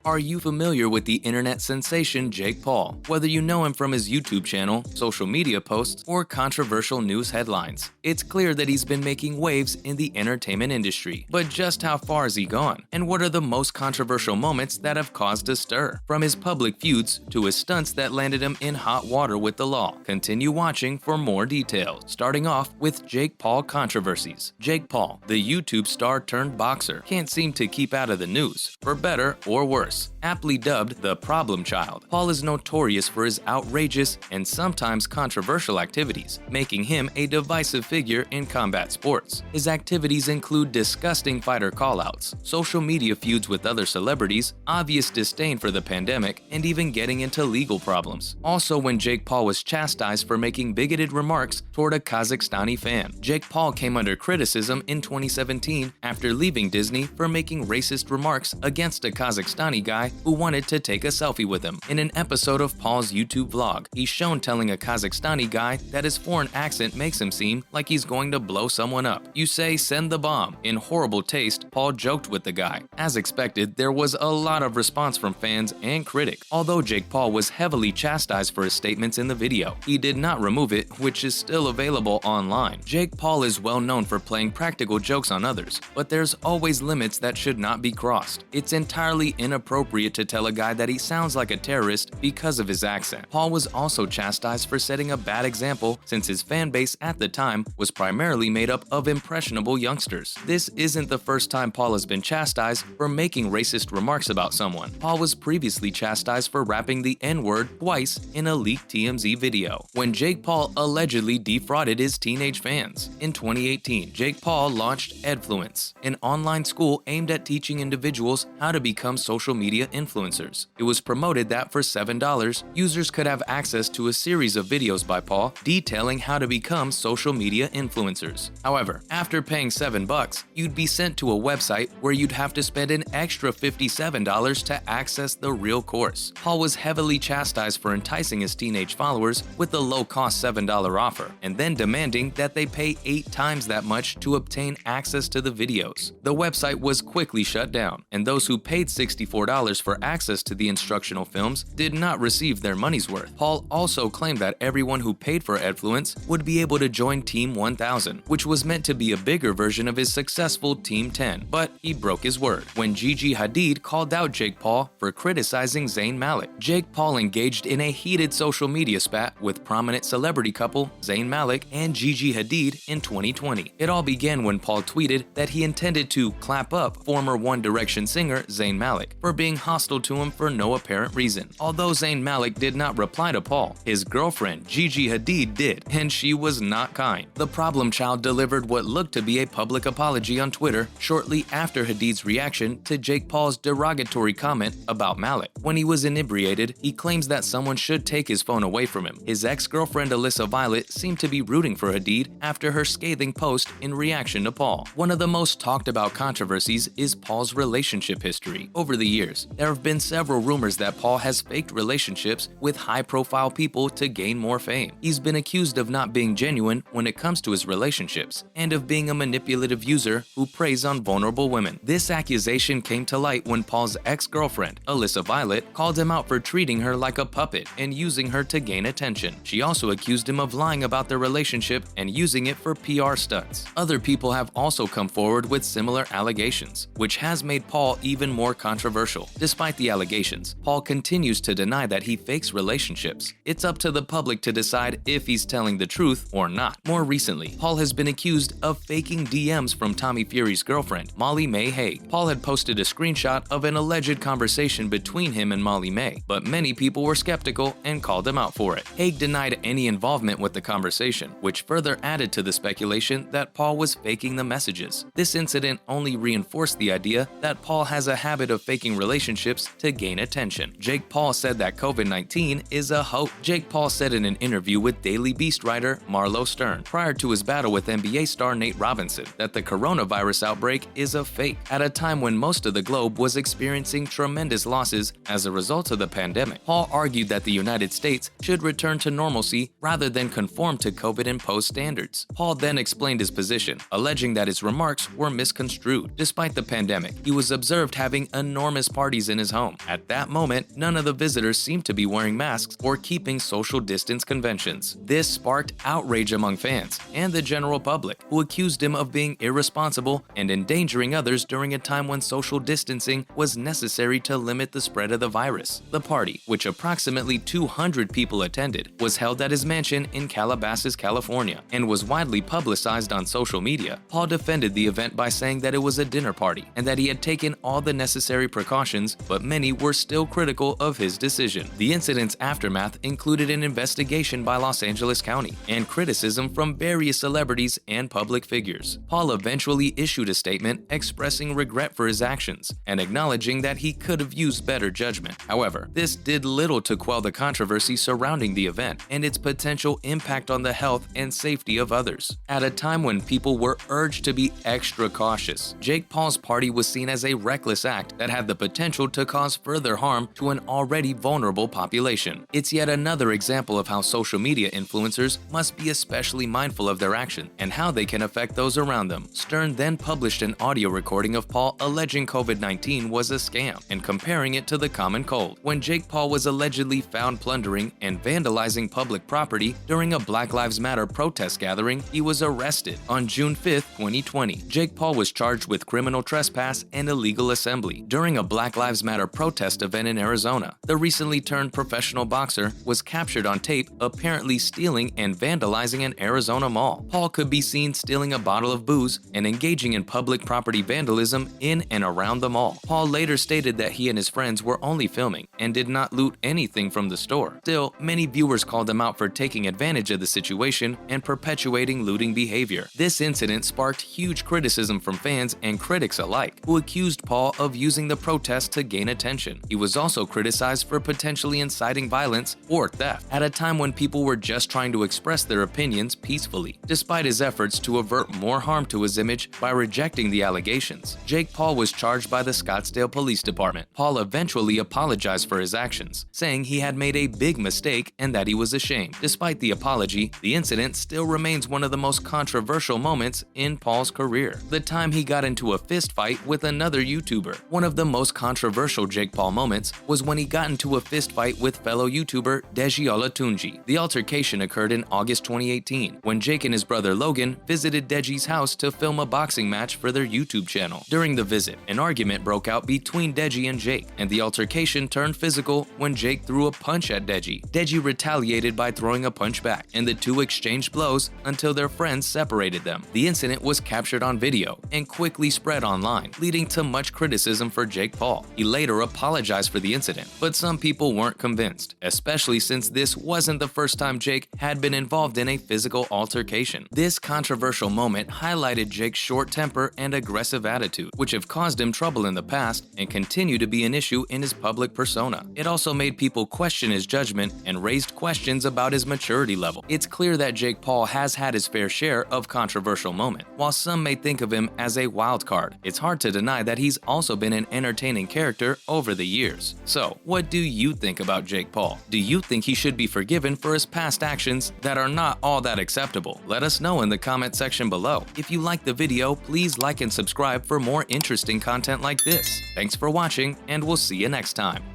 Are you familiar with the internet sensation Jake Paul? Whether you know him from his YouTube channel, social media posts, or controversial news headlines, it's clear that he's been making waves in the entertainment industry. But just how far has he gone? And what are the most controversial moments that have caused a stir? From his public feuds to his stunts that landed him in hot water with the law. Continue watching for more details. Starting off with Jake Paul controversies. Jake Paul, the YouTube star turned boxer, can't seem to keep out of the news, for better or worse. Aptly dubbed the problem child, Paul is notorious for his outrageous and sometimes controversial activities, making him a divisive figure in combat sports. His activities include disgusting fighter callouts, social media feuds with other celebrities, obvious disdain for the pandemic, and even getting into legal problems. Also, when Jake Paul was chastised for making bigoted remarks toward a Kazakhstani fan. Jake Paul came under criticism in 2017 after leaving Disney for making racist remarks against a Kazakhstani guy who wanted to take a selfie with him. In an episode of Paul's YouTube vlog, he's shown telling a Kazakhstani guy that his foreign accent makes him seem like he's going to blow someone up. "You say send the bomb." In horrible taste, Paul joked with the guy. As expected, there was a lot of response from fans and critics. Although Jake Paul was heavily chastised for his statements in the video, he did not remove it, which is still available online. Jake Paul is well known for playing practical jokes on others, but there's always limits that should not be crossed. It's entirely inappropriate to tell a guy that he sounds like a terrorist because of his accent. Paul was also chastised for setting a bad example since his fan base at the time was primarily made up of impressionable youngsters. This isn't the first time Paul has been chastised for making racist remarks about someone. Paul was previously chastised for rapping the N-word twice in a leaked TMZ video, when Jake Paul allegedly defrauded his teenage fans. In 2018, Jake Paul launched Edfluence, an online school aimed at teaching individuals how to become social media influencers. It was promoted that for $7, users could have access to a series of videos by Paul detailing how to become social media influencers. However, after paying $7, you'd be sent to a website where you'd have to spend an extra $57 to access the real course. Paul was heavily chastised for enticing his teenage followers with the low-cost $7 offer, and then demanding that they pay 8 times that much to obtain access to the videos. The website was quickly shut down, and those who paid $64 for access to the instructional films did not receive their money's worth. Paul also claimed that everyone who paid for Edfluence would be able to join Team 1000, which was meant to be a bigger version of his successful Team 10, but he broke his word when Gigi Hadid called out Jake Paul for criticizing Zayn Malik. Jake Paul engaged in a heated social media spat with prominent celebrity couple Zayn Malik and Gigi Hadid in 2020. It all began when Paul tweeted that he intended to clap up former One Direction singer Zayn Malik for being hostile to him for no apparent reason. Although Zayn Malik did not reply to Paul, his girlfriend Gigi Hadid did, and she was not kind. The problem child delivered what looked to be a public apology on Twitter shortly after Hadid's reaction to Jake Paul's derogatory comment about Malik. When he was inebriated, he claims that someone should take his phone away from him. His ex-girlfriend Alyssa Violet seemed to be rooting for Hadid after her scathing post in reaction to Paul. One of the most talked about controversies is Paul's relationship history. Over the years, there have been several rumors that Paul has faked relationships with high-profile people to gain more fame. He's been accused of not being genuine when it comes to his relationships, and of being a manipulative user who preys on vulnerable women. This accusation came to light when Paul's ex-girlfriend, Alyssa Violet, called him out for treating her like a puppet and using her to gain attention. She also accused him of lying about their relationship and using it for PR stunts. Other people have also come forward with similar allegations, which has made Paul even more controversial. Despite the allegations, Paul continues to deny that he fakes relationships. It's up to the public to decide if he's telling the truth or not. More recently, Paul has been accused of faking DMs from Tommy Fury's girlfriend, Molly May Hague. Paul had posted a screenshot of an alleged conversation between him and Molly May, but many people were skeptical and called him out for it. Hague denied any involvement with the conversation, which further added to the speculation that Paul was faking the messages. This incident only reinforced the idea that Paul has a habit of faking relationships to gain attention. Jake Paul said that COVID-19 is a hoax. Jake Paul said in an interview with Daily Beast writer Marlo Stern, prior to his battle with NBA star Nate Robinson, that the coronavirus outbreak is a fake, at a time when most of the globe was experiencing tremendous losses as a result of the pandemic. Paul argued that the United States should return to normalcy rather than conform to COVID-imposed standards. Paul then explained his position, alleging that his remarks were misconstrued. Despite the pandemic, he was observed having enormous parties in his home. At that moment, none of the visitors seemed to be wearing masks or keeping social distance conventions. This sparked outrage among fans and the general public, who accused him of being irresponsible and endangering others during a time when social distancing was necessary to limit the spread of the virus. The party, which approximately 200 people attended, was held at his mansion in Calabasas, California, and was widely publicized on social media. Paul defended the event by saying that it was a dinner party and that he had taken all the necessary precautions, but many were still critical of his decision. The incident's aftermath included an investigation by Los Angeles County and criticism from various celebrities and public figures. Paul eventually issued a statement expressing regret for his actions and acknowledging that he could have used better judgment. However, this did little to quell the controversy surrounding the event and its potential impact on the health and safety of others. At a time when people were urged to be extra cautious, Jake Paul's party was seen as a reckless act that had the potential to cause further harm to an already vulnerable population. It's yet another example of how social media influencers must be especially mindful of their action and how they can affect those around them. Stern then published an audio recording of Paul alleging COVID-19 was a scam and comparing it to the common cold. When Jake Paul was allegedly found plundering and vandalizing public property during a Black Lives Matter protest gathering, he was arrested. On June 5, 2020, Jake Paul was charged with criminal trespass and illegal assembly during a Black Lives Matter protest event in Arizona. The recently turned professional boxer was captured on tape apparently stealing and vandalizing an Arizona mall. Paul could be seen stealing a bottle of booze and engaging in public property vandalism in and around the mall. Paul later stated that he and his friends were only filming and did not loot anything from the store. Still, many viewers called him out for taking advantage of the situation and perpetuating looting behavior. This incident sparked huge criticism from fans and critics alike, who accused Paul of using the protest to gain attention. He was also criticized for potentially inciting violence or theft at a time when people were just trying to express their opinions peacefully. Despite his efforts to avert more harm to his image by rejecting the allegations, Jake Paul was charged by the Scottsdale Police Department. Paul eventually apologized for his actions, saying he had made a big mistake and that he was ashamed. Despite the apology, the incident still remains one of the most controversial moments in Paul's career. The time he got into a fist fight with another YouTuber. One of the most controversial Jake Paul moments was when he got into a fist fight with fellow YouTuber Deji Olatunji. The altercation occurred in August 2018 when Jake and his brother Logan visited Deji's house to film a boxing match for their YouTube channel. During the visit, an argument broke out between Deji and Jake, and the altercation turned physical when Jake threw a punch at Deji. Deji retaliated by throwing a punch back, and the two exchanged blows until their friends separated them. The incident was captured on video and quickly spread online, leading to much criticism for Jake Paul. He later apologized for the incident, but some people weren't convinced, especially since this wasn't the first time Jake had been involved in a physical altercation. This controversial moment highlighted Jake's short temper and aggressive attitude, which have caused him trouble in the past and continue to be an issue in his public persona. It also made people question his judgment and raised questions about his maturity level. It's clear that Jake Paul has had his fair share of controversial moments. While some may think of him as a wild card, it's hard to deny that he's also been an entertaining character over the years. So, what do you think about Jake Paul? Do you think he should be forgiven for his past actions that are not all that acceptable? Let us know in the comment section below. If you liked the video, please like and subscribe for more interesting content like this. Thanks for watching, and we'll see you next time.